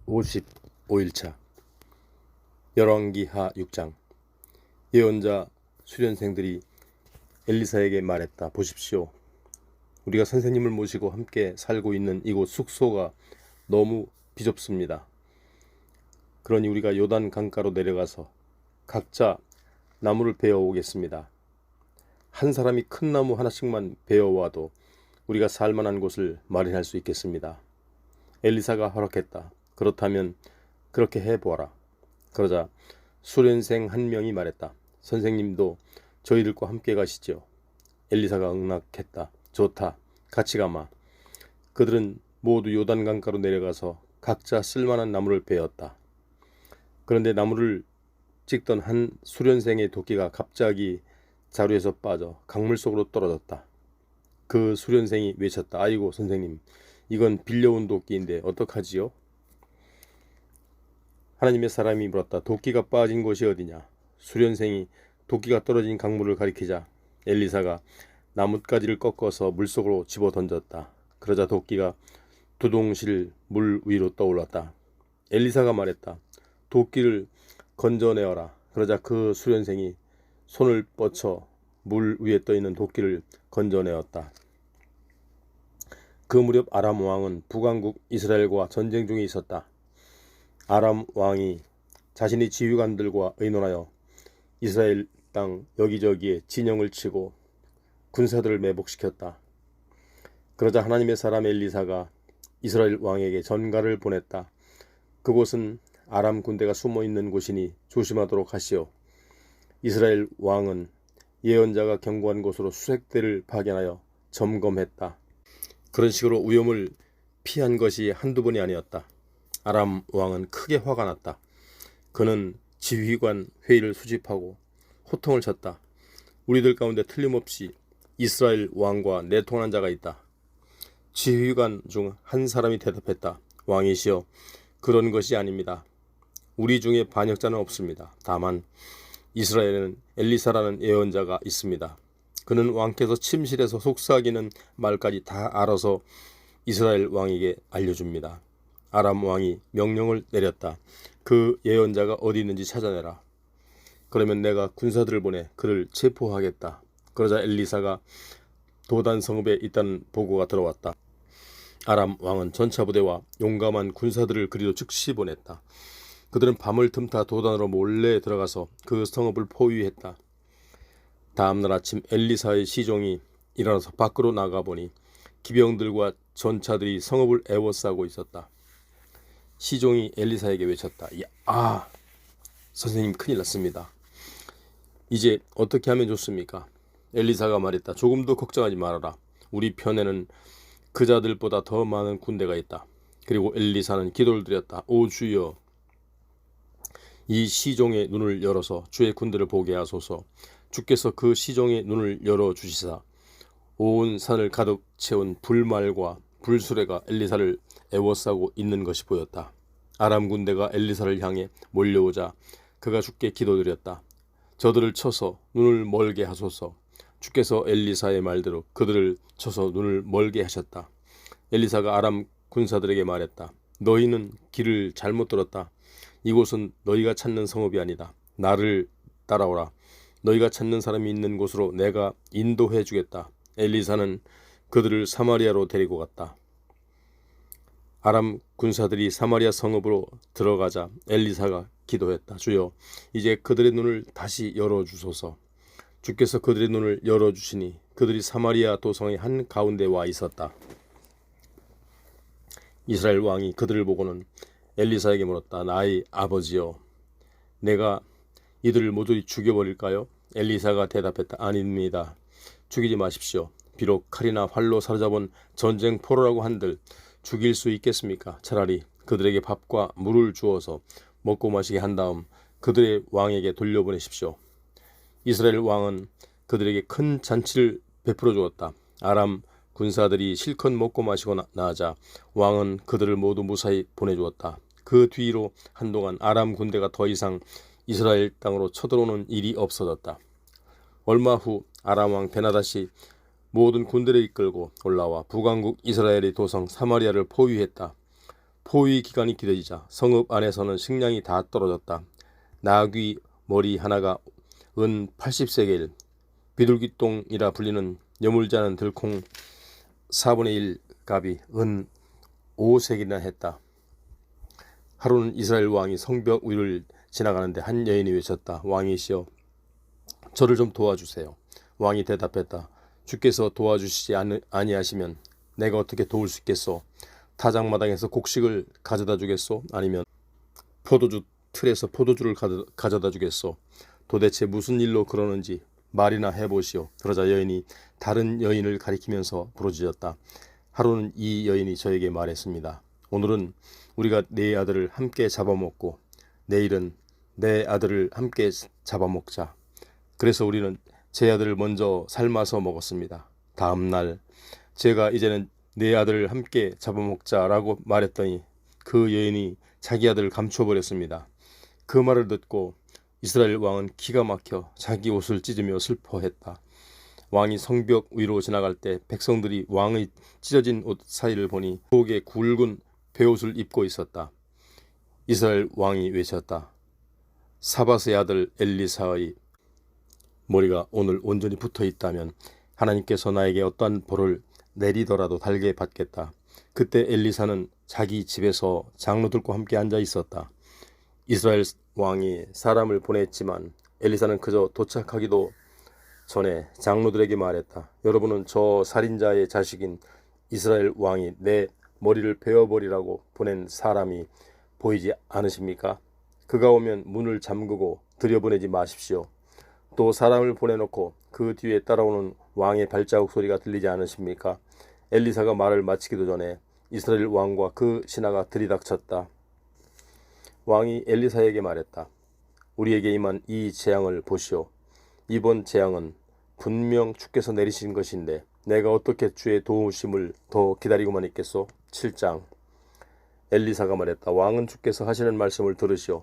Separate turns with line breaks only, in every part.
55일차 열왕기하 6장. 예언자 수련생들이 엘리사에게 말했다. 보십시오. 우리가 선생님을 모시고 함께 살고 있는 이곳 숙소가 너무 비좁습니다. 그러니 우리가 요단 강가로 내려가서 각자 나무를 베어 오겠습니다. 한 사람이 큰 나무 하나씩만 베어와도 우리가 살만한 곳을 마련할 수 있겠습니다. 엘리사가 허락했다. 그렇다면 그렇게 해보아라. 그러자 수련생 한 명이 말했다. 선생님도 저희들과 함께 가시죠. 엘리사가 응낙했다. 좋다. 같이 가마. 그들은 모두 요단강가로 내려가서 각자 쓸만한 나무를 베었다. 그런데 나무를 찍던 한 수련생의 도끼가 갑자기 자루에서 빠져 강물 속으로 떨어졌다. 그 수련생이 외쳤다. 아이고 선생님, 이건 빌려온 도끼인데 어떡하지요? 하나님의 사람이 물었다. 도끼가 빠진 곳이 어디냐? 수련생이 도끼가 떨어진 강물을 가리키자 엘리사가 나뭇가지를 꺾어서 물속으로 집어 던졌다. 그러자 도끼가 두동실 물 위로 떠올랐다. 엘리사가 말했다. 도끼를 건져내어라. 그러자 그 수련생이 손을 뻗쳐 물 위에 떠있는 도끼를 건져내었다. 그 무렵 아람 왕은 북왕국 이스라엘과 전쟁 중에 있었다. 아람 왕이 자신의 지휘관들과 의논하여 이스라엘 땅 여기저기에 진영을 치고 군사들을 매복시켰다. 그러자 하나님의 사람 엘리사가 이스라엘 왕에게 전가를 보냈다. 그곳은 아람 군대가 숨어 있는 곳이니 조심하도록 하시오. 이스라엘 왕은 예언자가 경고한 곳으로 수색대를 파견하여 점검했다. 그런 식으로 위험을 피한 것이 한두 번이 아니었다. 아람 왕은 크게 화가 났다. 그는 지휘관 회의를 수집하고 호통을 쳤다. 우리들 가운데 틀림없이 이스라엘 왕과 내통한 자가 있다. 지휘관 중 한 사람이 대답했다. 왕이시여, 그런 것이 아닙니다. 우리 중에 반역자는 없습니다. 다만 이스라엘에는 엘리사라는 예언자가 있습니다. 그는 왕께서 침실에서 속삭이는 말까지 다 알아서 이스라엘 왕에게 알려줍니다. 아람 왕이 명령을 내렸다. 그 예언자가 어디 있는지 찾아내라. 그러면 내가 군사들을 보내 그를 체포하겠다. 그러자 엘리사가 도단 성읍에 있다는 보고가 들어왔다. 아람 왕은 전차부대와 용감한 군사들을 그리로 즉시 보냈다. 그들은 밤을 틈타 도단으로 몰래 들어가서 그 성읍을 포위했다. 다음날 아침 엘리사의 시종이 일어나서 밖으로 나가보니 기병들과 전차들이 성읍을 에워싸고 있었다. 시종이 엘리사에게 외쳤다. 선생님, 큰일 났습니다. 이제 어떻게 하면 좋습니까? 엘리사가 말했다. 조금도 걱정하지 말아라. 우리 편에는 그자들보다 더 많은 군대가 있다. 그리고 엘리사는 기도를 드렸다. 오 주여, 이 시종의 눈을 열어서 주의 군대를 보게 하소서. 주께서 그 시종의 눈을 열어주시사 온 산을 가득 채운 불말과 불수레가 엘리사를 에워싸고 있는 것이 보였다. 아람 군대가 엘리사를 향해 몰려오자 그가 주께 기도드렸다. 저들을 쳐서 눈을 멀게 하소서. 주께서 엘리사의 말대로 그들을 쳐서 눈을 멀게 하셨다. 엘리사가 아람 군사들에게 말했다. 너희는 길을 잘못 들었다. 이곳은 너희가 찾는 성읍이 아니다. 나를 따라오라. 너희가 찾는 사람이 있는 곳으로 내가 인도해 주겠다. 엘리사는 그들을 사마리아로 데리고 갔다. 아람 군사들이 사마리아 성읍으로 들어가자 엘리사가 기도했다. 주여, 이제 그들의 눈을 다시 열어주소서. 주께서 그들의 눈을 열어주시니 그들이 사마리아 도성의 한 가운데 와 있었다. 이스라엘 왕이 그들을 보고는 엘리사에게 물었다. 나의 아버지여, 내가 이들을 모두 죽여버릴까요? 엘리사가 대답했다. 아닙니다. 죽이지 마십시오. 비록 칼이나 활로 사로잡은 전쟁 포로라고 한들 죽일 수 있겠습니까? 차라리 그들에게 밥과 물을 주어서 먹고 마시게 한 다음 그들의 왕에게 돌려보내십시오. 이스라엘 왕은 그들에게 큰 잔치를 베풀어 주었다. 아람 군사들이 실컷 먹고 마시고 나자 왕은 그들을 모두 무사히 보내주었다. 그 뒤로 한동안 아람 군대가 더 이상 이스라엘 땅으로 쳐들어오는 일이 없어졌다. 얼마 후 아람 왕 베나닷이 모든 군대를 이끌고 올라와 북왕국 이스라엘의 도성 사마리아를 포위했다. 포위 기간이 길어지자 성읍 안에서는 식량이 다 떨어졌다. 나귀 머리 하나가 은 80세겔, 비둘기똥이라 불리는 여물지 않은 들콩 4분의 1 값이 은 5세겔이나 했다. 하루는 이스라엘 왕이 성벽 위를 지나가는데 한 여인이 외쳤다. 왕이시여, 저를 좀 도와주세요. 왕이 대답했다. 주께서 도와주시지 아니하시면 내가 어떻게 도울 수 있겠소? 타작마당에서 곡식을 가져다 주겠소? 아니면 포도주 틀에서 포도주를 가져다 주겠소? 도대체 무슨 일로 그러는지 말이나 해보시오. 그러자 여인이 다른 여인을 가리키면서 부르짖었다. 하루는 이 여인이 저에게 말했습니다. 오늘은 우리가 네 아들을 함께 잡아먹고 내일은 내 아들을 함께 잡아먹자. 그래서 우리는 제 아들을 먼저 삶아서 먹었습니다. 다음 날 제가 이제는 네 아들을 함께 잡아먹자라고 말했더니 그 여인이 자기 아들을 감춰버렸습니다. 그 말을 듣고 이스라엘 왕은 기가 막혀 자기 옷을 찢으며 슬퍼했다. 왕이 성벽 위로 지나갈 때 백성들이 왕의 찢어진 옷 사이를 보니 속에 굵은 베옷을 입고 있었다. 이스라엘 왕이 외쳤다. 사밧의 아들 엘리사의 머리가 오늘 온전히 붙어 있다면 하나님께서 나에게 어떠한 벌을 내리더라도 달게 받겠다. 그때 엘리사는 자기 집에서 장로들과 함께 앉아 있었다. 이스라엘 왕이 사람을 보냈지만 엘리사는 그저 도착하기도 전에 장로들에게 말했다. 여러분은 저 살인자의 자식인 이스라엘 왕이 내 머리를 베어버리라고 보낸 사람이 보이지 않으십니까? 그가 오면 문을 잠그고 들여보내지 마십시오. 또 사람을 보내놓고 그 뒤에 따라오는 왕의 발자국 소리가 들리지 않으십니까? 엘리사가 말을 마치기도 전에 이스라엘 왕과 그 신하가 들이닥쳤다. 왕이 엘리사에게 말했다. 우리에게 임한 이 재앙을 보시오. 이번 재앙은 분명 주께서 내리신 것인데 내가 어떻게 주의 도우심을 더 기다리고만 있겠소? 7장. 엘리사가 말했다. 왕은 주께서 하시는 말씀을 들으시오.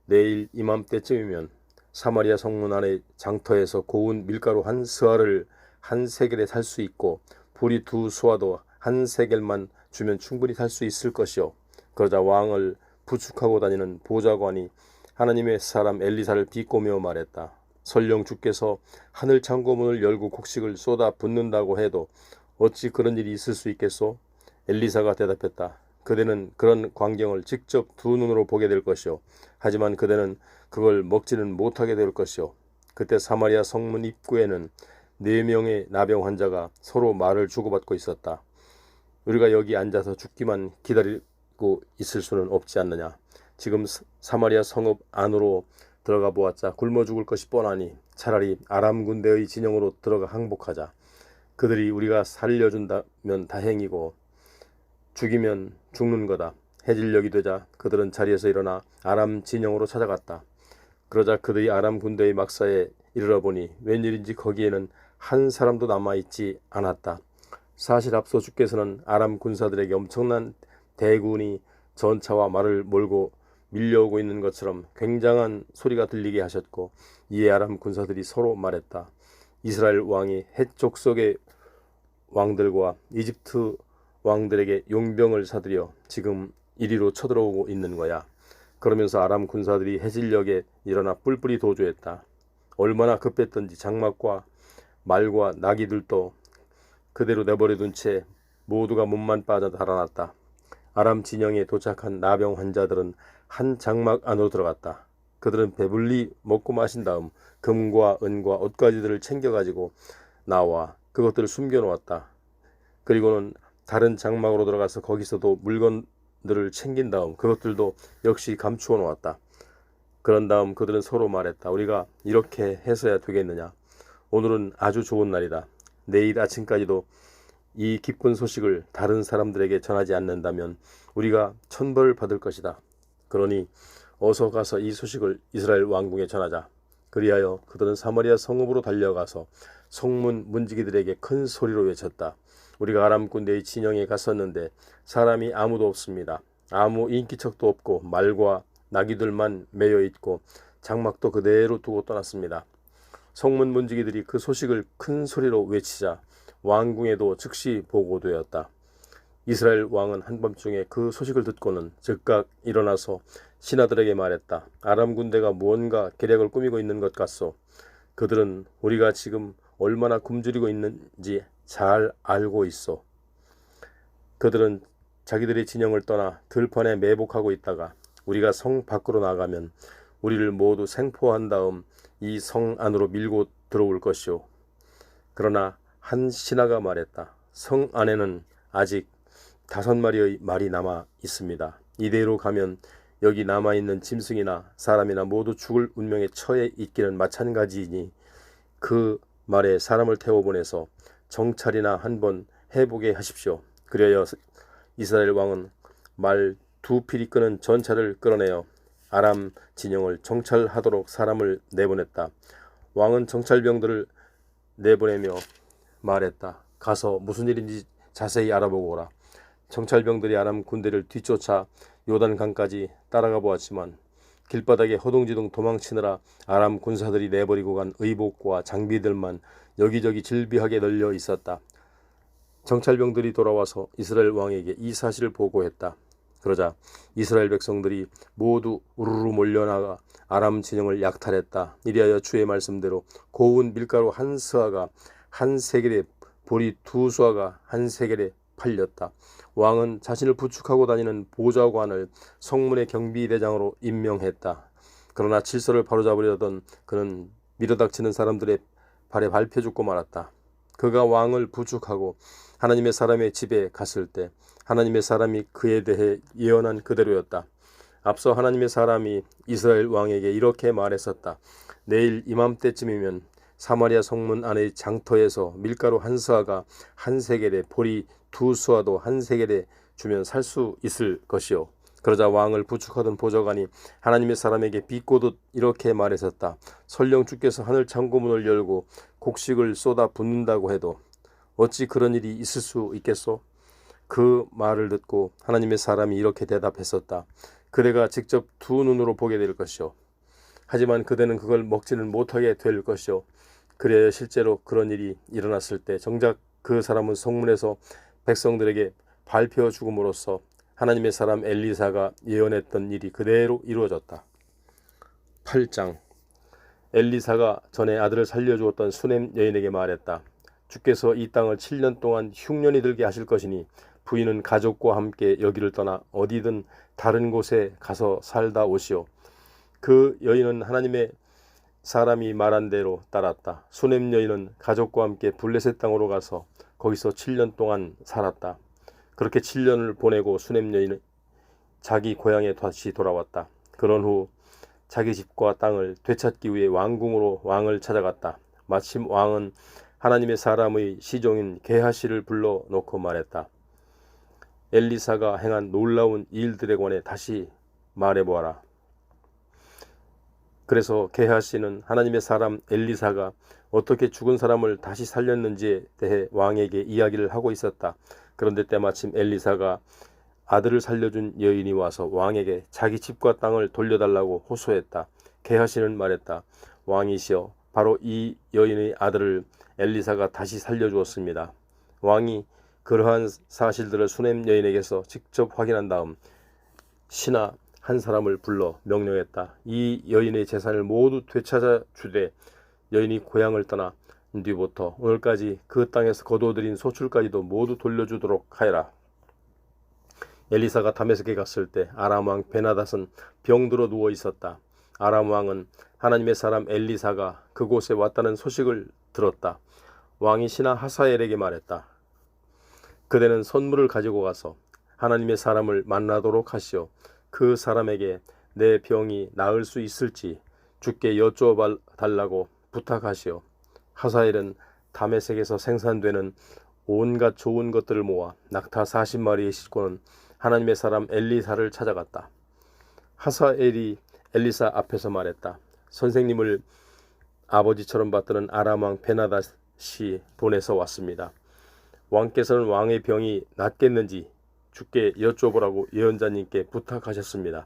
내일 이맘때쯤이면 사마리아 성문 안의 장터에서 고운 밀가루 한 스아를 한 세겔에 살 수 있고 보리 두 수아도 한 세겔만 주면 충분히 살 수 있을 것이오. 그러자 왕을 부축하고 다니는 보좌관이 하나님의 사람 엘리사를 비꼬며 말했다. 설령 주께서 하늘 창고문을 열고 곡식을 쏟아 붓는다고 해도 어찌 그런 일이 있을 수 있겠소? 엘리사가 대답했다. 그대는 그런 광경을 직접 두 눈으로 보게 될 것이오. 하지만 그대는 그걸 먹지는 못하게 될 것이오. 그때 사마리아 성문 입구에는 4명의 나병 환자가 서로 말을 주고받고 있었다. 우리가 여기 앉아서 죽기만 기다리고 있을 수는 없지 않느냐. 지금 사마리아 성읍 안으로 들어가 보았자 굶어 죽을 것이 뻔하니 차라리 아람 군대의 진영으로 들어가 항복하자. 그들이 우리가 살려준다면 다행이고 죽이면 죽는 거다. 해질녘이 되자 그들은 자리에서 일어나 아람 진영으로 찾아갔다. 그러자 그들이 아람 군대의 막사에 이르러 보니 웬일인지 거기에는 한 사람도 남아있지 않았다. 사실 앞서 주께서는 아람 군사들에게 엄청난 대군이 전차와 말을 몰고 밀려오고 있는 것처럼 굉장한 소리가 들리게 하셨고 이에 아람 군사들이 서로 말했다. 이스라엘 왕이 헷 족속의 왕들과 이집트 왕들에게 용병을 사들여 지금 이리로 쳐들어오고 있는 거야. 그러면서 아람 군사들이 해질녘에 일어나 뿔뿔이 도주했다. 얼마나 급했던지 장막과 말과 나귀들도 그대로 내버려둔 채 모두가 몸만 빠져 달아났다. 아람 진영에 도착한 나병 환자들은 한 장막 안으로 들어갔다. 그들은 배불리 먹고 마신 다음 금과 은과 옷가지들을 챙겨가지고 나와 그것들을 숨겨놓았다. 그리고는 다른 장막으로 들어가서 거기서도 물건들을 챙긴 다음 그것들도 역시 감추어 놓았다. 그런 다음 그들은 서로 말했다. 우리가 이렇게 해서야 되겠느냐. 오늘은 아주 좋은 날이다. 내일 아침까지도 이 기쁜 소식을 다른 사람들에게 전하지 않는다면 우리가 천벌을 받을 것이다. 그러니 어서 가서 이 소식을 이스라엘 왕궁에 전하자. 그리하여 그들은 사마리아 성읍으로 달려가서 성문 문지기들에게 큰 소리로 외쳤다. 우리가 아람 군대의 진영에 갔었는데 사람이 아무도 없습니다. 아무 인기척도 없고 말과 나귀들만 매여 있고 장막도 그대로 두고 떠났습니다. 성문 문지기들이 그 소식을 큰 소리로 외치자 왕궁에도 즉시 보고되었다. 이스라엘 왕은 한밤중에 그 소식을 듣고는 즉각 일어나서 신하들에게 말했다. 아람 군대가 무언가 계략을 꾸미고 있는 것 같소. 그들은 우리가 지금 얼마나 굶주리고 있는지 잘 알고 있어. 그들은 자기들의 진영을 떠나 들판에 매복하고 있다가 우리가 성 밖으로 나가면 우리를 모두 생포한 다음 이 성 안으로 밀고 들어올 것이오. 그러나 한 신하가 말했다. 성 안에는 아직 5마리의 말이 남아 있습니다. 이대로 가면 여기 남아있는 짐승이나 사람이나 모두 죽을 운명에 처해 있기는 마찬가지이니 그 말에 사람을 태워보내서 정찰이나 한번 해보게 하십시오. 그리하여 이스라엘 왕은 말 2필이 끄는 전차를 끌어내어 아람 진영을 정찰하도록 사람을 내보냈다. 왕은 정찰병들을 내보내며 말했다. 가서 무슨 일인지 자세히 알아보고 오라. 정찰병들이 아람 군대를 뒤쫓아 요단강까지 따라가 보았지만 길바닥에 허둥지둥 도망치느라 아람 군사들이 내버리고 간 의복과 장비들만 여기저기 질비하게 널려 있었다. 정찰병들이 돌아와서 이스라엘 왕에게 이 사실을 보고했다. 그러자 이스라엘 백성들이 모두 우르르 몰려나가 아람 진영을 약탈했다. 이리하여 주의 말씀대로 고운 밀가루 한 스아가 한 세겔에, 보리 2수아가 한 세겔에 팔렸다. 왕은 자신을 부축하고 다니는 보좌관을 성문의 경비대장으로 임명했다. 그러나 질서를 바로잡으려던 그는 밀어닥치는 사람들의 발에 밟혀 죽고 말았다. 그가 왕을 부축하고 하나님의 사람의 집에 갔을 때 하나님의 사람이 그에 대해 예언한 그대로였다. 앞서 하나님의 사람이 이스라엘 왕에게 이렇게 말했었다. 내일 이맘때쯤이면 사마리아 성문 안의 장터에서 밀가루 한 스아가 한 세겔에, 보리 2수아도 한 세겔에 주면 살 수 있을 것이요. 그러자 왕을 부축하던 보좌관이 하나님의 사람에게 비꼬듯 이렇게 말했었다. 설령 주께서 하늘 창고문을 열고 곡식을 쏟아 붓는다고 해도 어찌 그런 일이 있을 수 있겠소? 그 말을 듣고 하나님의 사람이 이렇게 대답했었다. 그대가 직접 2눈으로 보게 될 것이요. 하지만 그대는 그걸 먹지는 못하게 될 것이요. 그래야 실제로 그런 일이 일어났을 때 정작 그 사람은 성문에서 백성들에게 밟혀 죽음으로써 하나님의 사람 엘리사가 예언했던 일이 그대로 이루어졌다. 8장. 엘리사가 전에 아들을 살려주었던 수넴 여인에게 말했다. 주께서 이 땅을 7년 동안 흉년이 들게 하실 것이니 부인은 가족과 함께 여기를 떠나 어디든 다른 곳에 가서 살다 오시오. 그 여인은 하나님의 사람이 말한 대로 따랐다. 수넴 여인은 가족과 함께 블레셋 땅으로 가서 거기서 7년 동안 살았다. 그렇게 7년을 보내고 수넴 여인은 자기 고향에 다시 돌아왔다. 그런 후 자기 집과 땅을 되찾기 위해 왕궁으로 왕을 찾아갔다. 마침 왕은 하나님의 사람의 시종인 게하시를 불러놓고 말했다. 엘리사가 행한 놀라운 일들에 관해 다시 말해보아라. 그래서 게하시는 하나님의 사람 엘리사가 어떻게 죽은 사람을 다시 살렸는지에 대해 왕에게 이야기를 하고 있었다. 그런데 때마침 엘리사가 아들을 살려준 여인이 와서 왕에게 자기 집과 땅을 돌려달라고 호소했다. 게하시는 말했다. 왕이시여, 바로 이 여인의 아들을 엘리사가 다시 살려주었습니다. 왕이 그러한 사실들을 수넴 여인에게서 직접 확인한 다음 신하 한 사람을 불러 명령했다. 이 여인의 재산을 모두 되찾아 주되 여인이 고향을 떠나 뒤부터 오늘까지 그 땅에서 거두어들인 소출까지도 모두 돌려주도록 하여라. 엘리사가 다메섹에 갔을 때 아람 왕 베나닷은 병들어 누워 있었다. 아람 왕은 하나님의 사람 엘리사가 그곳에 왔다는 소식을 들었다. 왕이 신하 하사엘에게 말했다. 그대는 선물을 가지고 가서 하나님의 사람을 만나도록 하시오. 그 사람에게 내 병이 나을 수 있을지 주께 여쭤달라고 부탁하시오. 하사엘은 다메섹에서 생산되는 온갖 좋은 것들을 모아 낙타 40마리에 싣고는 하나님의 사람 엘리사를 찾아갔다. 하사엘이 엘리사 앞에서 말했다. 선생님을 아버지처럼 받드는 아람 왕 베나닷이 보내서 왔습니다. 왕께서는 왕의 병이 낫겠는지 주께 여쭤보라고 예언자님께 부탁하셨습니다.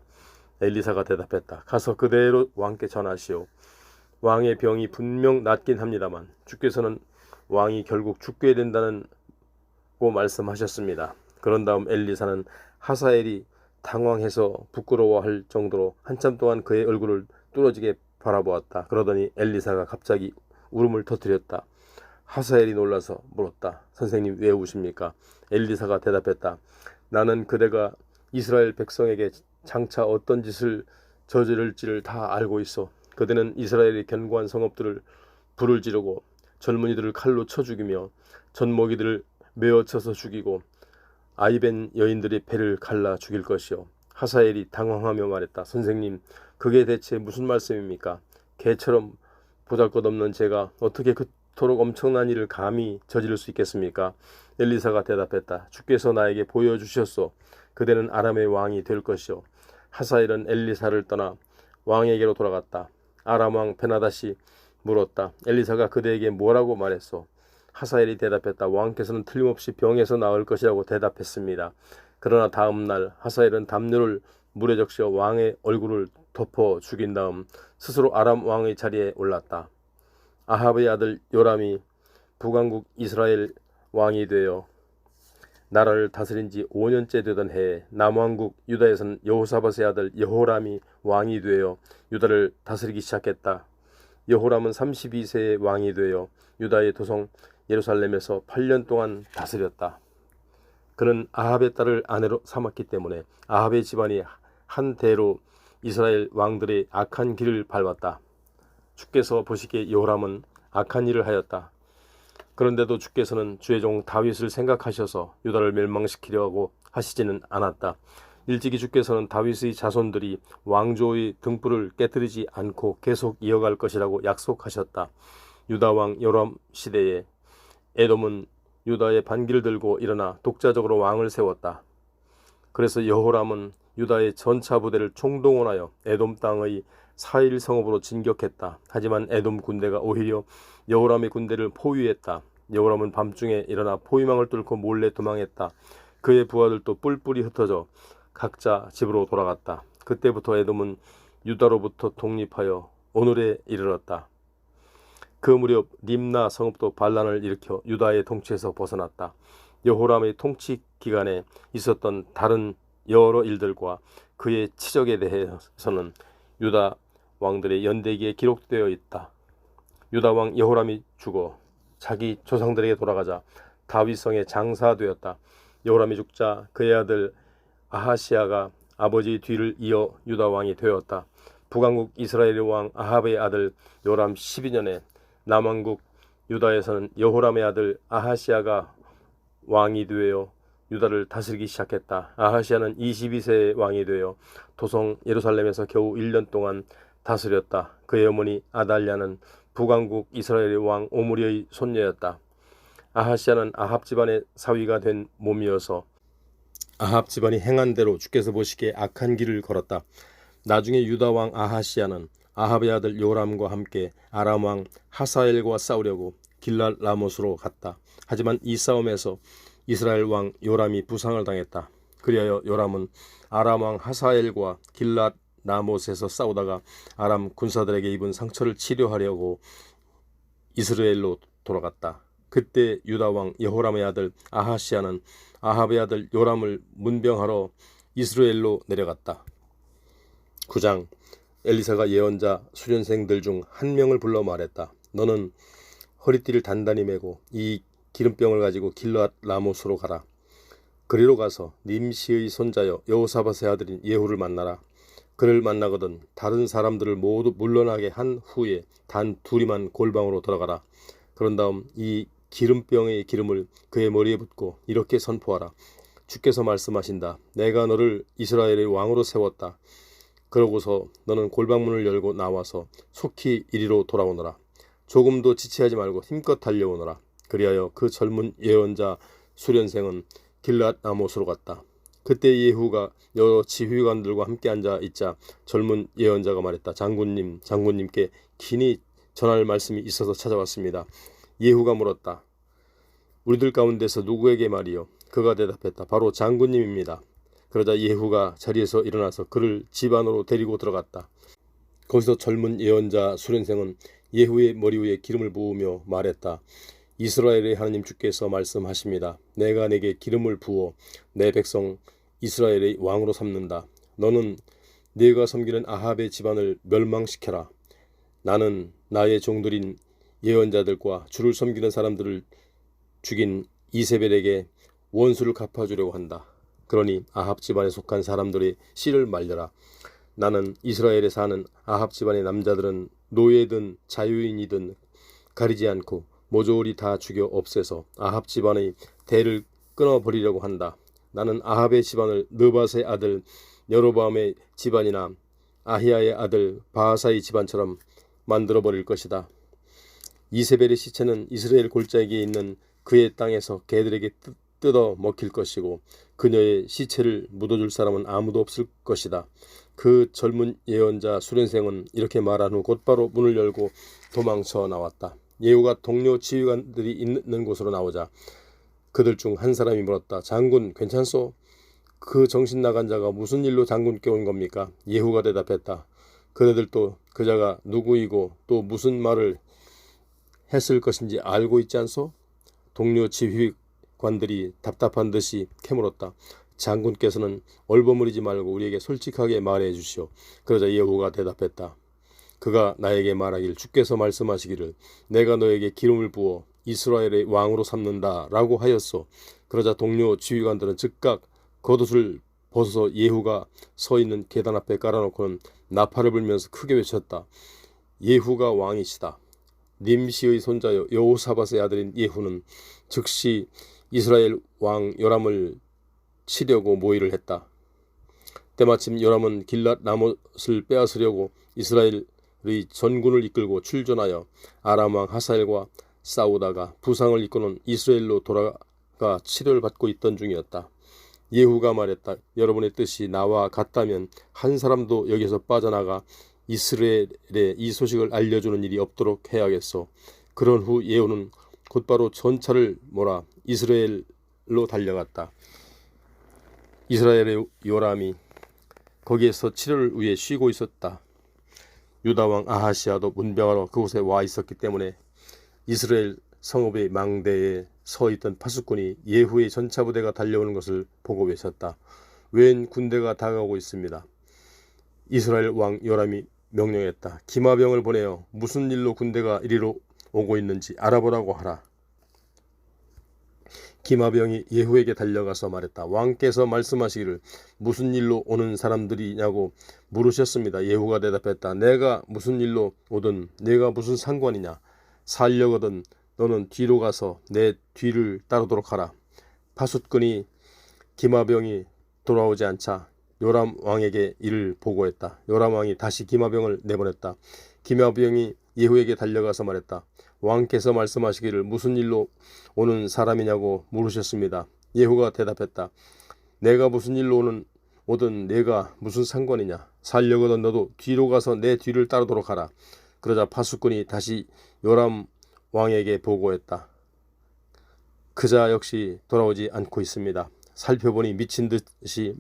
엘리사가 대답했다. 가서 그대로 왕께 전하시오. 왕의 병이 분명 낫긴 합니다만 주께서는 왕이 결국 죽게 된다고 말씀하셨습니다. 그런 다음 엘리사는 하사엘이 당황해서 부끄러워할 정도로 한참 동안 그의 얼굴을 뚫어지게 바라보았다. 그러더니 엘리사가 갑자기 울음을 터뜨렸다. 하사엘이 놀라서 물었다. 선생님, 왜 우십니까? 엘리사가 대답했다. 나는 그대가 이스라엘 백성에게 장차 어떤 짓을 저지를지를 다 알고 있어. 그대는 이스라엘의 견고한 성읍들을 불을 지르고 젊은이들을 칼로 쳐 죽이며 젖먹이들을 메어 쳐서 죽이고 아이벤 여인들의 배를 갈라 죽일 것이요. 하사엘이 당황하며 말했다. 선생님, 그게 대체 무슨 말씀입니까? 개처럼 보잘것없는 제가 어떻게 그토록 엄청난 일을 감히 저지를 수 있겠습니까? 엘리사가 대답했다. 주께서 나에게 보여주셨소. 그대는 아람의 왕이 될 것이요. 하사엘은 엘리사를 떠나 왕에게로 돌아갔다. 아람 왕 베나닷이 물었다. 엘리사가 그대에게 뭐라고 말했소? 하사엘이 대답했다. 왕께서는 틀림없이 병에서 나을 것이라고 대답했습니다. 그러나 다음 날 하사엘은 담요를 물에 적셔 왕의 얼굴을 덮어 죽인 다음 스스로 아람 왕의 자리에 올랐다. 아합의 아들 요람이 북왕국 이스라엘 왕이 되어 나라를 다스린 지 5년째 되던 해에 남왕국 유다에서는 여호사밧의 아들 여호람이 왕이 되어 유다를 다스리기 시작했다. 여호람은 32세의 왕이 되어 유다의 도성 예루살렘에서 8년 동안 다스렸다. 그는 아합의 딸을 아내로 삼았기 때문에 아합의 집안이 한 대로 이스라엘 왕들의 악한 길을 밟았다. 주께서 보시기에 여호람은 악한 일을 하였다. 그런데도 주께서는 주의 종 다윗을 생각하셔서 유다를 멸망시키려고 하시지는 않았다. 일찍이 주께서는 다윗의 자손들이 왕조의 등불을 깨뜨리지 않고 계속 이어갈 것이라고 약속하셨다. 유다 왕 요람 시대에 에돔은 유다의 반기를 들고 일어나 독자적으로 왕을 세웠다. 그래서 여호람은 유다의 전차 부대를 총동원하여 에돔 땅의 사일 성읍으로 진격했다. 하지만 에돔 군대가 오히려 여호람의 군대를 포위했다. 여호람은 밤중에 일어나 포위망을 뚫고 몰래 도망했다. 그의 부하들도 뿔뿔이 흩어져 각자 집으로 돌아갔다. 그때부터 에돔은 유다로부터 독립하여 오늘에 이르렀다. 그 무렵 림나 성읍도 반란을 일으켜 유다의 통치에서 벗어났다. 여호람의 통치 기간에 있었던 다른 여러 일들과 그의 치적에 대해서는 유다 왕들의 연대기에 기록되어 있다. 유다 왕 여호람이 죽어 자기 조상들에게 돌아가자 다윗성에 장사되었다. 여호람이 죽자 그의 아들 아하시아가 아버지의 뒤를 이어 유다 왕이 되었다. 북왕국 이스라엘의 왕 아합의 아들 요람 12년에 남왕국 유다에서는 여호람의 아들 아하시아가 왕이 되어 유다를 다스리기 시작했다. 아하시아는 22세의 왕이 되어 도성 예루살렘에서 겨우 1년 동안 다스렸다. 그의 어머니 아달랴는 북왕국 이스라엘의 왕 오므리의 손녀였다. 아하시아는 아합 집안의 사위가 된 몸이어서 아합 집안이 행한 대로 주께서 보시기에 악한 길을 걸었다. 나중에 유다 왕 아하시아는 아합의 아들 요람과 함께 아람 왕 하사엘과 싸우려고 길랏 라못으로 갔다. 하지만 이 싸움에서 이스라엘 왕 요람이 부상을 당했다. 그리하여 요람은 아람 왕 하사엘과 길랏 라못에서 싸우다가 아람 군사들에게 입은 상처를 치료하려고 이스라엘로 돌아갔다. 그때 유다 왕 여호람의 아들 아하시아는 아합의 아들 요람을 문병하러 이스라엘로 내려갔다. 9장. 엘리사가 예언자 수련생들 중 한 명을 불러 말했다. 너는 허리띠를 단단히 메고 이 기름병을 가지고 길랏 라못으로 가라. 그리로 가서 님시의 손자여 여호사밧의 아들인 예후를 만나라. 그를 만나거든 다른 사람들을 모두 물러나게 한 후에 단 둘이만 골방으로 들어가라. 그런 다음 이 기름병의 기름을 그의 머리에 붓고 이렇게 선포하라. 주께서 말씀하신다. 내가 너를 이스라엘의 왕으로 세웠다. 그러고서 너는 골방문을 열고 나와서 속히 이리로 돌아오너라. 조금도 지체하지 말고 힘껏 달려오너라. 그리하여 그 젊은 예언자 수련생은 길랏 라못으로 갔다. 그때 예후가 여러 지휘관들과 함께 앉아 있자 젊은 예언자가 말했다. 장군님께 긴히 전할 말씀이 있어서 찾아왔습니다. 예후가 물었다. 우리들 가운데서 누구에게 말이요? 그가 대답했다. 바로 장군님입니다. 그러자 예후가 자리에서 일어나서 그를 집 안으로 데리고 들어갔다. 거기서 젊은 예언자 수련생은 예후의 머리 위에 기름을 부으며 말했다. 이스라엘의 하나님 주께서 말씀하십니다. 내가 내게 기름을 부어 내 백성 이스라엘의 왕으로 삼는다. 너는 네가 섬기는 아합의 집안을 멸망시켜라. 나는 나의 종들인 예언자들과 주를 섬기는 사람들을 죽인 이세벨에게 원수를 갚아주려고 한다. 그러니 아합 집안에 속한 사람들의 씨를 말려라. 나는 이스라엘에 사는 아합 집안의 남자들은 노예든 자유인이든 가리지 않고 모조리 다 죽여 없애서 아합 집안의 대를 끊어버리려고 한다. 나는 아합의 집안을 느밧의 아들 여로보암의 집안이나 아히야의 아들 바하사의 집안처럼 만들어버릴 것이다. 이세벨의 시체는 이스라엘 골짜기에 있는 그의 땅에서 개들에게 뜯어 먹힐 것이고 그녀의 시체를 묻어줄 사람은 아무도 없을 것이다. 그 젊은 예언자 수련생은 이렇게 말한 후 곧바로 문을 열고 도망쳐 나왔다. 예후가 동료 지휘관들이 있는 곳으로 나오자 그들 중 한 사람이 물었다. 장군 괜찮소? 그 정신 나간 자가 무슨 일로 장군께 온 겁니까? 예후가 대답했다. 그네들도 그자가 누구이고 또 무슨 말을 했을 것인지 알고 있지 않소? 동료 지휘관들이 답답한 듯이 캐물었다. 장군께서는 얼버무리지 말고 우리에게 솔직하게 말해 주시오. 그러자 예후가 대답했다. 그가 나에게 말하길 주께서 말씀하시기를 내가 너에게 기름을 부어 이스라엘의 왕으로 삼는다 라고 하였소. 그러자 동료 지휘관들은 즉각 겉옷을 벗어서 예후가 서 있는 계단 앞에 깔아놓고는 나팔을 불면서 크게 외쳤다. 예후가 왕이시다. 님시의 손자여 여호사밧의 아들인 예후는 즉시 이스라엘 왕 요람을 치려고 모의를 했다. 때마침 요람은 길랏 라못을 빼앗으려고 이스라엘의 전군을 이끌고 출전하여 아람 왕 하사엘과 싸우다가 부상을 입고는 이스라엘로 돌아가 치료를 받고 있던 중이었다. 예후가 말했다. 여러분의 뜻이 나와 같다면 한 사람도 여기서 빠져나가 이스라엘에 이 소식을 알려주는 일이 없도록 해야겠소. 그런 후 예후는 곧바로 전차를 몰아 이스라엘로 달려갔다. 이스라엘의 요람이 거기에서 치료를 위해 쉬고 있었다. 유다왕 아하시아도 문병하러 그곳에 와 있었기 때문에 이스라엘 성읍의 망대에 서 있던 파수꾼이 예후의 전차부대가 달려오는 것을 보고 외쳤다. 웬 군대가 다가오고 있습니다. 이스라엘 왕 요람이 명령했다. 기마병을 보내어 무슨 일로 군대가 이리로 오고 있는지 알아보라고 하라. 기마병이 예후에게 달려가서 말했다. 왕께서 말씀하시기를 무슨 일로 오는 사람들이냐고 물으셨습니다. 예후가 대답했다. 내가 무슨 일로 오든 내가 무슨 상관이냐. 살려거든 너는 뒤로 가서 내 뒤를 따르도록 하라. 파숫꾼이 기마병이 돌아오지 않자 요람 왕에게 이를 보고했다. 요람 왕이 다시 기마병을 내보냈다. 기마병이 예후에게 달려가서 말했다. 왕께서 말씀하시기를 무슨 일로 오는 사람이냐고 물으셨습니다. 예후가 대답했다. 내가 무슨 일로 오든 내가 무슨 상관이냐. 살려거든 너도 뒤로 가서 내 뒤를 따르도록 하라. 그러자 파수꾼이 다시 요람 왕에게 보고했다. 그자 역시 돌아오지 않고 있습니다. 살펴보니 미친 듯이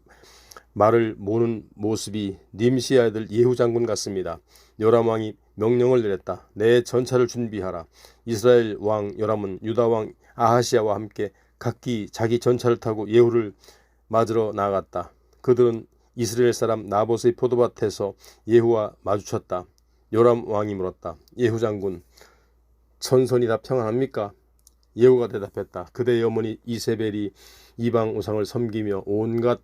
말을 모는 모습이 님시의 아들 예후 장군 같습니다. 요람 왕이 명령을 내렸다. 내 전차를 준비하라. 이스라엘 왕 요람은 유다 왕 아하시아와 함께 각기 자기 전차를 타고 예후를 맞으러 나갔다. 그들은 이스라엘 사람 나봇의 포도밭에서 예후와 마주쳤다. 요람 왕이 물었다. 예후 장군, 천선이 다 평안합니까? 예후가 대답했다. 그대의 어머니 이세벨이 이방 우상을 섬기며 온갖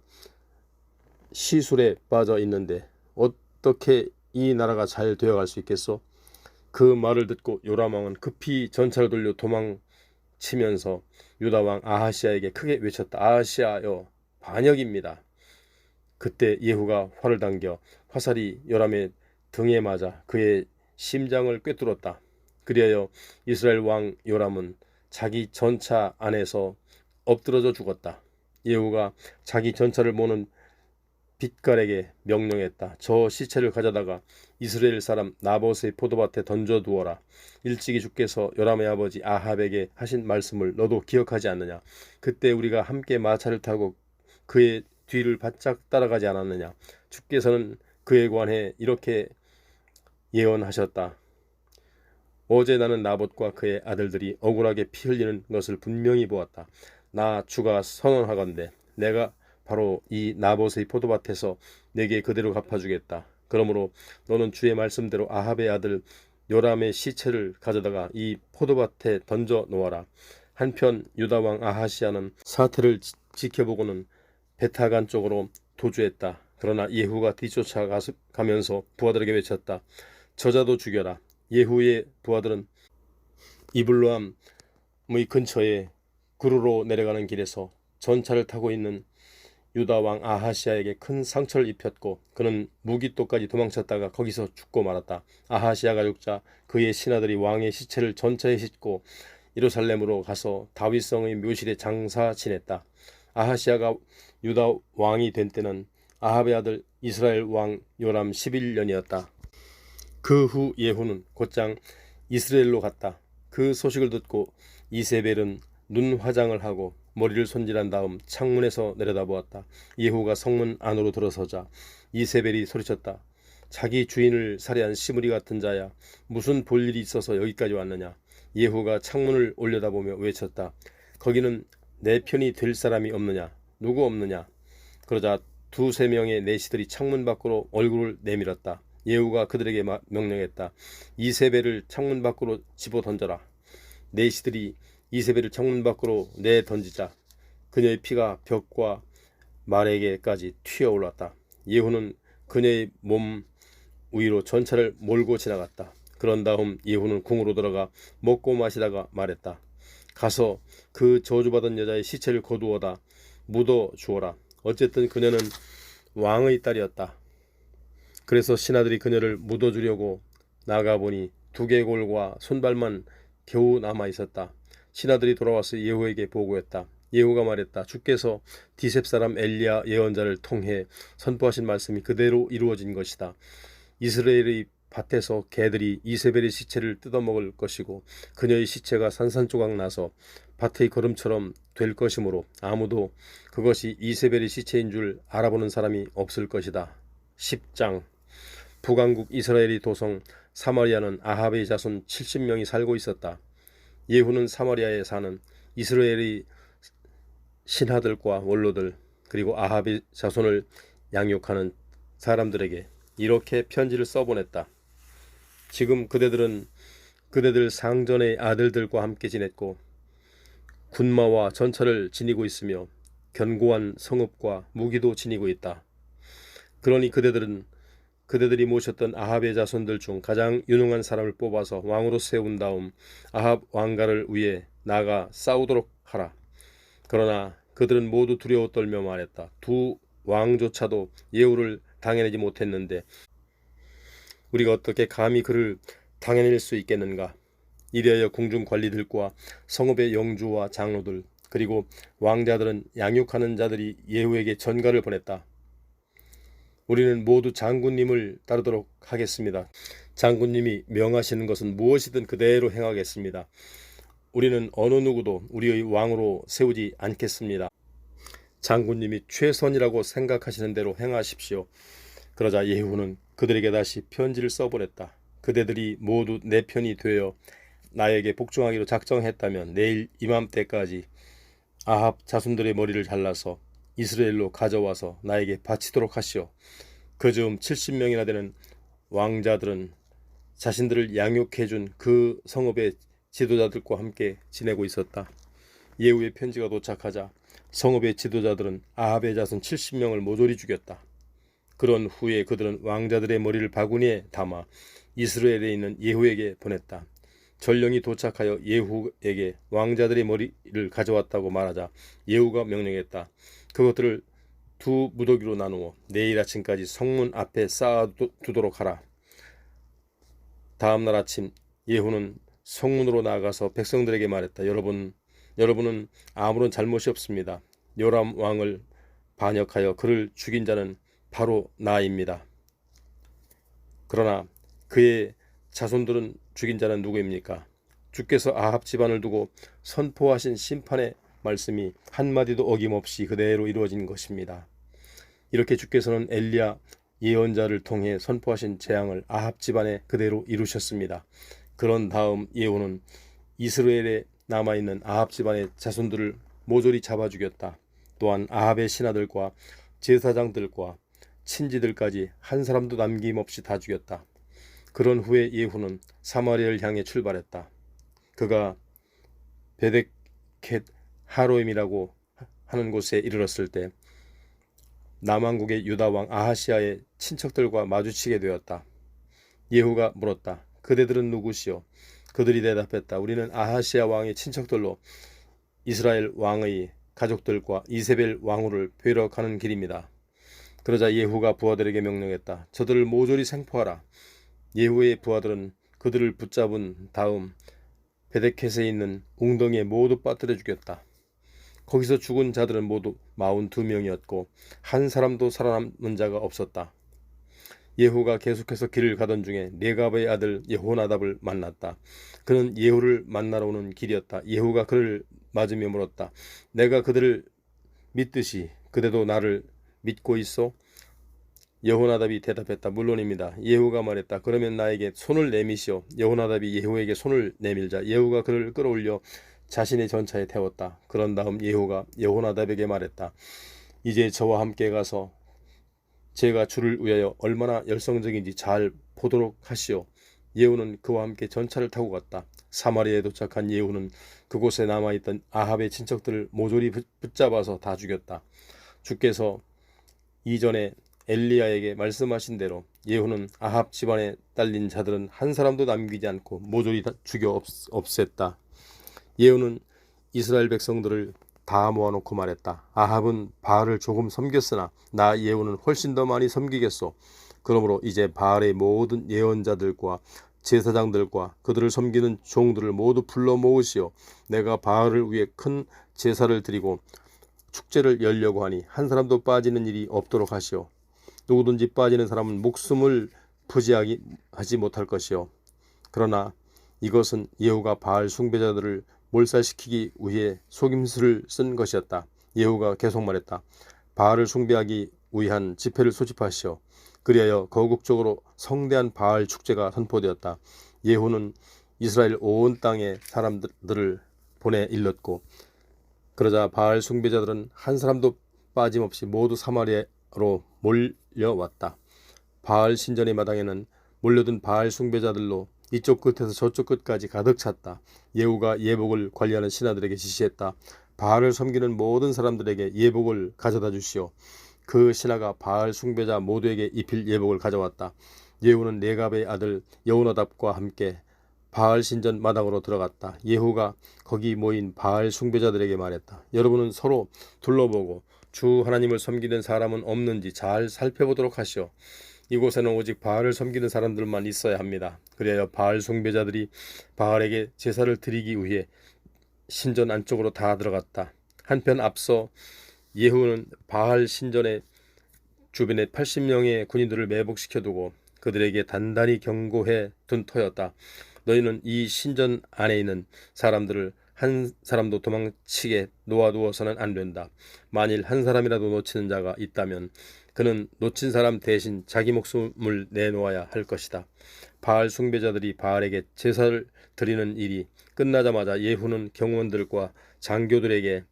시술에 빠져 있는데 어떻게 이 나라가 잘 되어갈 수 있겠소? 그 말을 듣고 요람 왕은 급히 전차를 돌려 도망치면서 유다 왕 아하시아에게 크게 외쳤다. 아하시아여, 반역입니다. 그때 예후가 활을 당겨 화살이 요람의 등에 맞아 그의 심장을 꿰뚫었다. 그리하여 이스라엘 왕 요람은 자기 전차 안에서 엎드러져 죽었다. 예후가 자기 전차를 모는 빛깔에게 명령했다. 저 시체를 가져다가 이스라엘 사람 나봇의 포도밭에 던져두어라. 일찍이 주께서 요람의 아버지 아합에게 하신 말씀을 너도 기억하지 않느냐. 그때 우리가 함께 마차를 타고 그의 뒤를 바짝 따라가지 않았느냐. 주께서는 그에 관해 이렇게 예언하셨다. 어제 나는 나봇과 그의 아들들이 억울하게 피 흘리는 것을 분명히 보았다. 나 주가 선언하건대 내가 바로 이 나봇의 포도밭에서 내게 그대로 갚아주겠다. 그러므로 너는 주의 말씀대로 아합의 아들 요람의 시체를 가져다가 이 포도밭에 던져 놓아라. 한편 유다 왕 아하시아는 사태를 지켜보고는 베타간 쪽으로 도주했다. 그러나 예후가 뒤쫓아가면서 부하들에게 외쳤다. 저자도 죽여라. 예후의 부하들은 이블로암의 근처에 구르로 내려가는 길에서 전차를 타고 있는 유다 왕 아하시아에게 큰 상처를 입혔고 그는 무기토까지 도망쳤다가 거기서 죽고 말았다. 아하시아가 죽자 그의 신하들이 왕의 시체를 전차에 싣고 예루살렘으로 가서 다윗성의 묘실에 장사 지냈다. 아하시아가 유다 왕이 된 때는 아합의 아들 이스라엘 왕 요람 11년이었다. 그 후 예후는 곧장 이스라엘로 갔다. 그 소식을 듣고 이세벨은 눈 화장을 하고 머리를 손질한 다음 창문에서 내려다보았다. 예후가 성문 안으로 들어서자 이세벨이 소리쳤다. 자기 주인을 살해한 시므리 같은 자야. 무슨 볼일이 있어서 여기까지 왔느냐. 예후가 창문을 올려다보며 외쳤다. 거기는 내 편이 될 사람이 없느냐. 누구 없느냐. 그러자 두세 명의 내시들이 창문 밖으로 얼굴을 내밀었다. 예후가 그들에게 명령했다. 이세벨을 창문 밖으로 집어 던져라. 내시들이 이세벨을 창문 밖으로 내 던지자 그녀의 피가 벽과 말에게까지 튀어 올랐다. 예후는 그녀의 몸 위로 전차를 몰고 지나갔다. 그런 다음 예후는 궁으로 들어가 먹고 마시다가 말했다. 가서 그 저주받은 여자의 시체를 거두어다 묻어 주어라. 어쨌든 그녀는 왕의 딸이었다. 그래서 신하들이 그녀를 묻어주려고 나가보니 두개골과 손발만 겨우 남아있었다. 신하들이 돌아와서 예후에게 보고했다. 예후가 말했다. 주께서 디셉 사람 엘리야 예언자를 통해 선포하신 말씀이 그대로 이루어진 것이다. 이스라엘의 밭에서 개들이 이세벨의 시체를 뜯어먹을 것이고 그녀의 시체가 산산조각 나서 밭의 거름처럼 될 것이므로 아무도 그것이 이세벨의 시체인 줄 알아보는 사람이 없을 것이다. 10장 북왕국 이스라엘의 도성 사마리아는 아합의 자손 70명이 살고 있었다. 예후는 사마리아에 사는 이스라엘의 신하들과 원로들 그리고 아합의 자손을 양육하는 사람들에게 이렇게 편지를 써보냈다. 지금 그대들 상전의 아들들과 함께 지냈고 군마와 전차를 지니고 있으며 견고한 성읍과 무기도 지니고 있다. 그러니 그대들이 모셨던 아합의 자손들 중 가장 유능한 사람을 뽑아서 왕으로 세운 다음 아합 왕가를 위해 나가 싸우도록 하라. 그러나 그들은 모두 두려워 떨며 말했다. 두 왕조차도 예후를 당해내지 못했는데 우리가 어떻게 감히 그를 당해낼 수 있겠는가. 이리하여 궁중 관리들과 성읍의 영주와 장로들 그리고 왕자들은 양육하는 자들이 예후에게 전가를 보냈다. 우리는 모두 장군님을 따르도록 하겠습니다. 장군님이 명하시는 것은 무엇이든 그대로 행하겠습니다. 우리는 어느 누구도 우리의 왕으로 세우지 않겠습니다. 장군님이 최선이라고 생각하시는 대로 행하십시오. 그러자 예후는 그들에게 다시 편지를 써보냈다. 그대들이 모두 내 편이 되어 나에게 복종하기로 작정했다면 내일 이맘때까지 아합 자손들의 머리를 잘라서 이스라엘로 가져와서 나에게 바치도록 하시오. 그 즈음 70명이나 되는 왕자들은 자신들을 양육해준 그 성읍의 지도자들과 함께 지내고 있었다. 예후의 편지가 도착하자 성읍의 지도자들은 아합의 자손 70명을 모조리 죽였다. 그런 후에 그들은 왕자들의 머리를 바구니에 담아 이스라엘에 있는 예후에게 보냈다. 전령이 도착하여 예후에게 왕자들의 머리를 가져왔다고 말하자 예후가 명령했다. 그것들을 두 무더기로 나누어 내일 아침까지 성문 앞에 쌓아두도록 하라. 다음 날 아침 예후는 성문으로 나가서 백성들에게 말했다. 여러분은 아무런 잘못이 없습니다. 요람 왕을 반역하여 그를 죽인 자는 바로 나입니다. 그러나 그의 자손들은 죽인 자는 누구입니까? 주께서 아합 집안을 두고 선포하신 심판의 말씀이 한마디도 어김없이 그대로 이루어진 것입니다. 이렇게 주께서는 엘리야 예언자를 통해 선포하신 재앙을 아합 집안에 그대로 이루셨습니다. 그런 다음 예후는 이스라엘에 남아있는 아합 집안의 자손들을 모조리 잡아 죽였다. 또한 아합의 신하들과 제사장들과 친지들까지 한 사람도 남김없이 다 죽였다. 그런 후에 예후는 사마리아를 향해 출발했다. 그가 베데켓 하로임이라고 하는 곳에 이르렀을 때 남왕국의 유다 왕 아하시아의 친척들과 마주치게 되었다. 예후가 물었다. 그대들은 누구시오? 그들이 대답했다. 우리는 아하시아 왕의 친척들로 이스라엘 왕의 가족들과 이세벨 왕후를 뵈러 가는 길입니다. 그러자 예후가 부하들에게 명령했다. 저들을 모조리 생포하라. 예후의 부하들은 그들을 붙잡은 다음 베데켓에 있는 웅덩이에 모두 빠뜨려 죽였다. 거기서 죽은 자들은 모두 42명이었고 한 사람도 살아남은 자가 없었다. 예후가 계속해서 길을 가던 중에 레갑의 아들 여호나답을 만났다. 그는 예후를 만나러 오는 길이었다. 예후가 그를 맞으며 물었다. 내가 그들을 믿듯이 그대도 나를 믿고 있어? 여호나답이 대답했다. 물론입니다. 예후가 말했다. 그러면 나에게 손을 내미시오. 여호나답이 예후에게 손을 내밀자 예후가 그를 끌어올려 자신의 전차에 태웠다. 그런 다음 예후가 여호나답에게 말했다. 이제 저와 함께 가서 제가 주를 위하여 얼마나 열성적인지 잘 보도록 하시오. 예후는 그와 함께 전차를 타고 갔다. 사마리아에 도착한 예후는 그곳에 남아있던 아합의 친척들을 모조리 붙잡아서 다 죽였다. 주께서 이전에 엘리야에게 말씀하신 대로 예후는 아합 집안에 딸린 자들은 한 사람도 남기지 않고 모조리 다 죽여 없앴다. 예후는 이스라엘 백성들을 다 모아놓고 말했다. 아합은 바알을 조금 섬겼으나 나 예후는 훨씬 더 많이 섬기겠소. 그러므로 이제 바알의 모든 예언자들과 제사장들과 그들을 섬기는 종들을 모두 불러 모으시오. 내가 바알을 위해 큰 제사를 드리고 축제를 열려고 하니 한 사람도 빠지는 일이 없도록 하시오. 누구든지 빠지는 사람은 목숨을 부지하지 못할 것이요. 그러나 이것은 예후가 바알 숭배자들을 몰살시키기 위해 속임수를 쓴 것이었다. 예후가 계속 말했다. 바알을 숭배하기 위한 집회를 소집하시오. 그리하여 거국적으로 성대한 바알 축제가 선포되었다. 예후는 이스라엘 온 땅에 사람들을 보내 일렀고 그러자 바알 숭배자들은 한 사람도 빠짐없이 모두 사마리아로 몰려왔다. 바알 신전의 마당에는 몰려든 바알 숭배자들로 이쪽 끝에서 저쪽 끝까지 가득 찼다. 예후가 예복을 관리하는 신하들에게 지시했다. 바알을 섬기는 모든 사람들에게 예복을 가져다 주시오. 그 신하가 바알 숭배자 모두에게 입힐 예복을 가져왔다. 예후는 레갑의 아들 여호나답과 함께 바알 신전 마당으로 들어갔다. 예후가 거기 모인 바알 숭배자들에게 말했다. 여러분은 서로 둘러보고 주 하나님을 섬기는 사람은 없는지 잘 살펴보도록 하시오. 이곳에는 오직 바알을 섬기는 사람들만 있어야 합니다. 그래야 바알 숭배자들이 바알에게 제사를 드리기 위해 신전 안쪽으로 다 들어갔다. 한편 앞서 예후는 바알 신전의 주변에 80명의 군인들을 매복시켜두고 그들에게 단단히 경고해 둔 터였다. 너희는 이 신전 안에 있는 사람들을 한 사람도 도망치게 놓아두어서는 안 된다. 만일 한 사람이라도 놓치는 자가 있다면 그는 놓친 사람 대신 자기 목숨을 내놓아야 할 것이다. 바알 숭배자들이 바알에게 제사를 드리는 일이 끝나자마자 예후는 경호원들과 장교들에게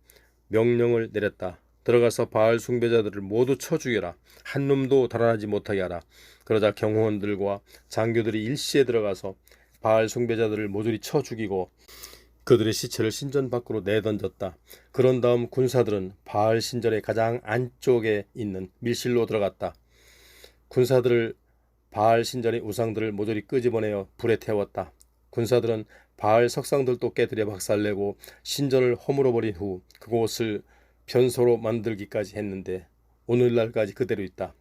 명령을 내렸다. 들어가서 바알 숭배자들을 모두 쳐 죽여라. 한 놈도 달아나지 못하게 하라. 그러자 경호원들과 장교들이 일시에 들어가서 바알 숭배자들을 모조리 쳐 죽이고 그들의 시체를 신전 밖으로 내던졌다. 그런 다음 군사들은 바알 신전의 가장 안쪽에 있는 밀실로 들어갔다. 군사들을 바알 신전의 우상들을 모조리 끄집어내어 불에 태웠다. 군사들은 바알 석상들도 깨뜨려 박살내고 신전을 허물어버린 후 그곳을 변소로 만들기까지 했는데 오늘날까지 그대로 있다.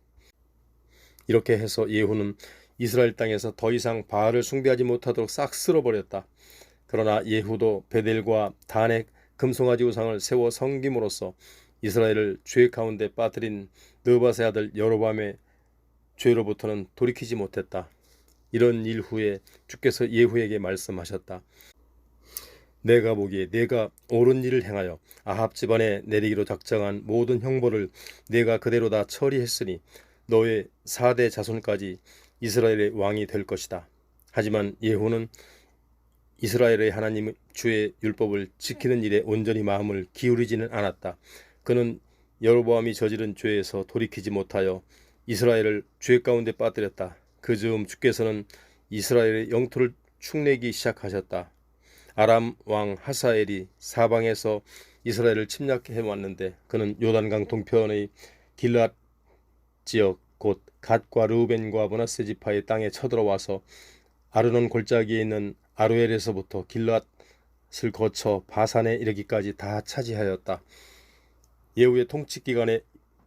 이렇게 해서 예후는 이스라엘 땅에서 더 이상 바알을 숭배하지 못하도록 싹 쓸어버렸다. 그러나 예후도 베델과 단의 금송아지 우상을 세워 섬김으로써 이스라엘을 죄 가운데 빠뜨린 느밧의 아들 여로보암의 죄로부터는 돌이키지 못했다. 이런 일 후에 주께서 예후에게 말씀하셨다. 내가 보기에 내가 옳은 일을 행하여 아합 집안에 내리기로 작정한 모든 형벌을 내가 그대로 다 처리했으니 너의 4대 자손까지 이스라엘의 왕이 될 것이다. 하지만 예후는 이스라엘의 하나님 주의 율법을 지키는 일에 온전히 마음을 기울이지는 않았다. 그는 여로보암이 저지른 죄에서 돌이키지 못하여 이스라엘을 죄 가운데 빠뜨렸다. 그 즈음 주께서는 이스라엘의 영토를 축내기 시작하셨다. 아람 왕 하사엘이 사방에서 이스라엘을 침략해 왔는데 그는 요단강 동편의 길앗 지역 곧 갓과 르우벤과 므낫세 지파의 땅에 쳐들어와서 아르논 골짜기에 있는 아로엘에서부터 길앗을 거쳐 바산에 이르기까지 다 차지하였다. 예후의 통치 기간에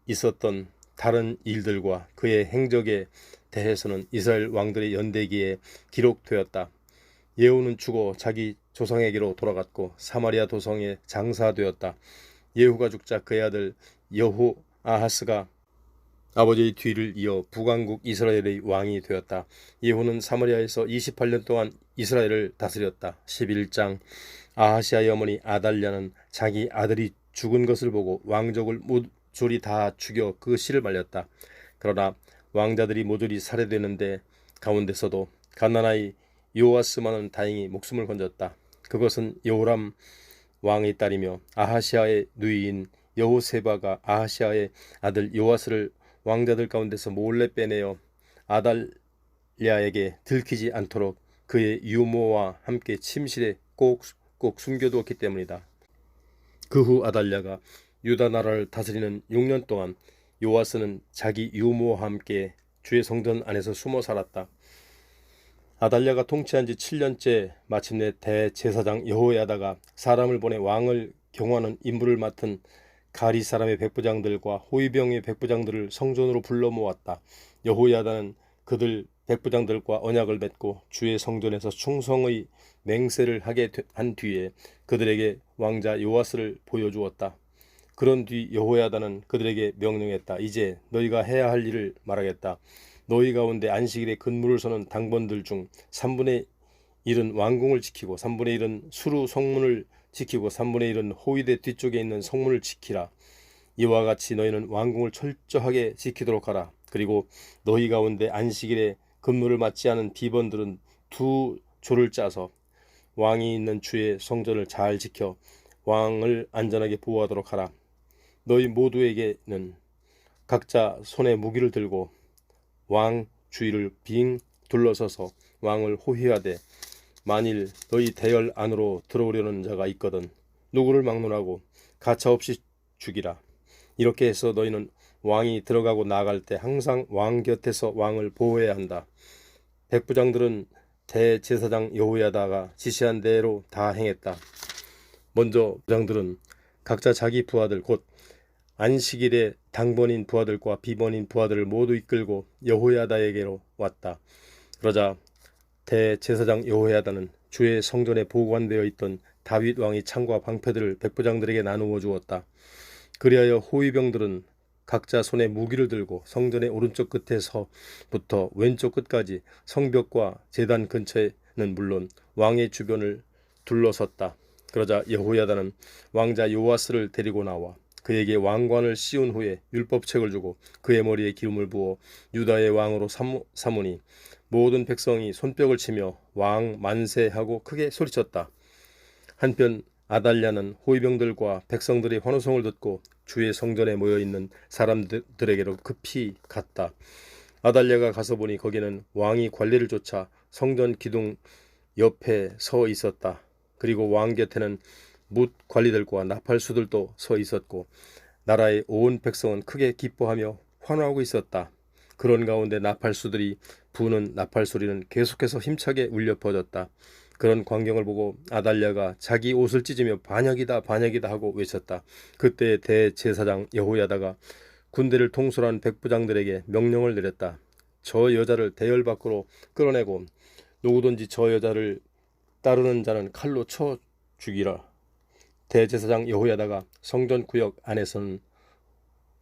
있었던 다른 일들과 그의 행적에 대해서는 이스라엘 왕들의 연대기에 기록되었다. 예후는 죽어 자기 조상에게로 돌아갔고 사마리아 도성에 장사되었다. 예후가 죽자 그의 아들 여호아하스가 아버지의 뒤를 이어 북왕국 이스라엘의 왕이 되었다. 예후는 사마리아에서 28년 동안 이스라엘을 다스렸다. 11장. 아하시아의 어머니 아달랴는 자기 아들이 죽은 것을 보고 왕족을 모조리 다 죽여 그 씨를 말렸다. 그러나 왕자들이 모조리 살해되는데 가운데서도 갓난아이 요아스만은 다행히 목숨을 건졌다. 그것은 여호람 왕의 딸이며 아하시아의 누이인 여호세바가 아하시아의 아들 요아스를 왕자들 가운데서 몰래 빼내어 아달랴에게 들키지 않도록 그의 유모와 함께 침실에 꼭 숨겨두었기 때문이다. 그 후 아달랴가 유다 나라를 다스리는 6년 동안 요아스는 자기 유모와 함께 주의 성전 안에서 숨어 살았다. 아달랴가 통치한 지 7년째 마침내 대제사장 여호야다가 사람을 보내 왕을 경호하는 임무를 맡은 가리 사람의 백부장들과 호위병의 백부장들을 성전으로 불러 모았다. 여호야다는 그들 백부장들과 언약을 맺고 주의 성전에서 충성의 맹세를 하게 한 뒤에 그들에게 왕자 요아스를 보여주었다. 그런 뒤 여호야다는 그들에게 명령했다. 이제 너희가 해야 할 일을 말하겠다. 너희 가운데 안식일에 근무를 서는 당번들 중 3분의 1은 왕궁을 지키고 3분의 1은 수루 성문을 지키고 3분의 1은 호위대 뒤쪽에 있는 성문을 지키라. 이와 같이 너희는 왕궁을 철저하게 지키도록 하라. 그리고 너희 가운데 안식일에 근무를 맡지 않은 비번들은 2조를 짜서 왕이 있는 주의 성전을 잘 지켜 왕을 안전하게 보호하도록 하라. 너희 모두에게는 각자 손에 무기를 들고 왕 주위를 빙 둘러서서 왕을 호위하되 만일 너희 대열 안으로 들어오려는 자가 있거든 누구를 막론하고 가차없이 죽이라. 이렇게 해서 너희는 왕이 들어가고 나갈 때 항상 왕 곁에서 왕을 보호해야 한다. 백부장들은 대제사장 여호야다가 지시한 대로 다 행했다. 먼저 부장들은 각자 자기 부하들 곧 안식일에 당번인 부하들과 비번인 부하들을 모두 이끌고 여호야다에게로 왔다. 그러자 대제사장 여호야다는 주의 성전에 보관되어 있던 다윗 왕의 창과 방패들을 백부장들에게 나누어 주었다. 그리하여 호위병들은 각자 손에 무기를 들고 성전의 오른쪽 끝에서부터 왼쪽 끝까지 성벽과 제단 근처에는 물론 왕의 주변을 둘러섰다. 그러자 여호야다는 왕자 요아스를 데리고 나와 그에게 왕관을 씌운 후에 율법책을 주고 그의 머리에 기름을 부어 유다의 왕으로 삼으니 모든 백성이 손뼉을 치며 왕 만세하고 크게 소리쳤다. 한편 아달랴는 호위병들과 백성들의 환호성을 듣고 주의 성전에 모여있는 사람들에게로 급히 갔다. 아달랴가 가서 보니 거기는 왕이 관리를 쫓아 성전 기둥 옆에 서 있었다. 그리고 왕 곁에는 뭇 관리들과 나팔수들도 서 있었고 나라의 온 백성은 크게 기뻐하며 환호하고 있었다. 그런 가운데 나팔수들이 부는 나팔 소리는 계속해서 힘차게 울려 퍼졌다. 그런 광경을 보고 아달랴가 자기 옷을 찢으며 반역이다 반역이다 하고 외쳤다. 그때 대제사장 여호야다가 군대를 통솔한 백부장들에게 명령을 내렸다. 저 여자를 대열 밖으로 끌어내고 누구든지 저 여자를 따르는 자는 칼로 쳐 죽이라. 대제사장 여호야다가 성전 구역 안에서는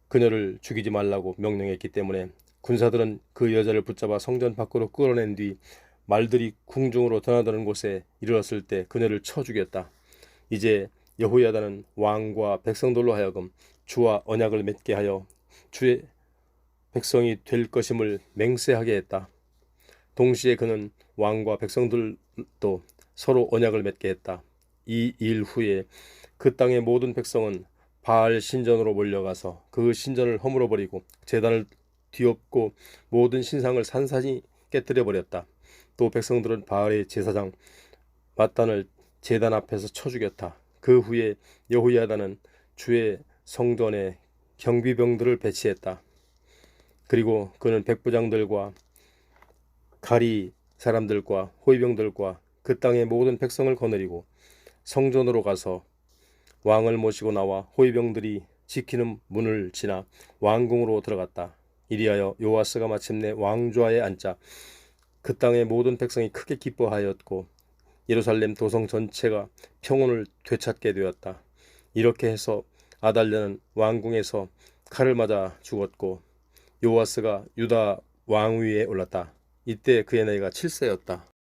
그녀를 죽이지 말라고 명령했기 때문에 군사들은 그 여자를 붙잡아 성전 밖으로 끌어낸 뒤 말들이 궁중으로 드나드는 곳에 이르렀을 때 그녀를 쳐 죽였다. 이제 여호야다는 왕과 백성들로 하여금 주와 언약을 맺게 하여 주의 백성이 될 것임을 맹세하게 했다. 동시에 그는 왕과 백성들도 서로 언약을 맺게 했다. 이 일 후에 그 땅의 모든 백성은 바알 신전으로 몰려가서 그 신전을 허물어 버리고 제단을 뒤엎고 모든 신상을 산산히 깨뜨려 버렸다. 또 백성들은 바알의 제사장 mat단을 제단 앞에서 쳐 죽였다. 그 후에 여호야다는 주의 성전에 경비병들을 배치했다. 그리고 그는 백부장들과 가리 사람들과 호위병들과 그 땅의 모든 백성을 거느리고 성전으로 가서 왕을 모시고 나와 호위병들이 지키는 문을 지나 왕궁으로 들어갔다. 이리하여 요아스가 마침내 왕좌에 앉자 그 땅의 모든 백성이 크게 기뻐하였고 예루살렘 도성 전체가 평온을 되찾게 되었다. 이렇게 해서 아달랴는 왕궁에서 칼을 맞아 죽었고 요아스가 유다 왕위에 올랐다. 이때 그의 나이가 7세였다.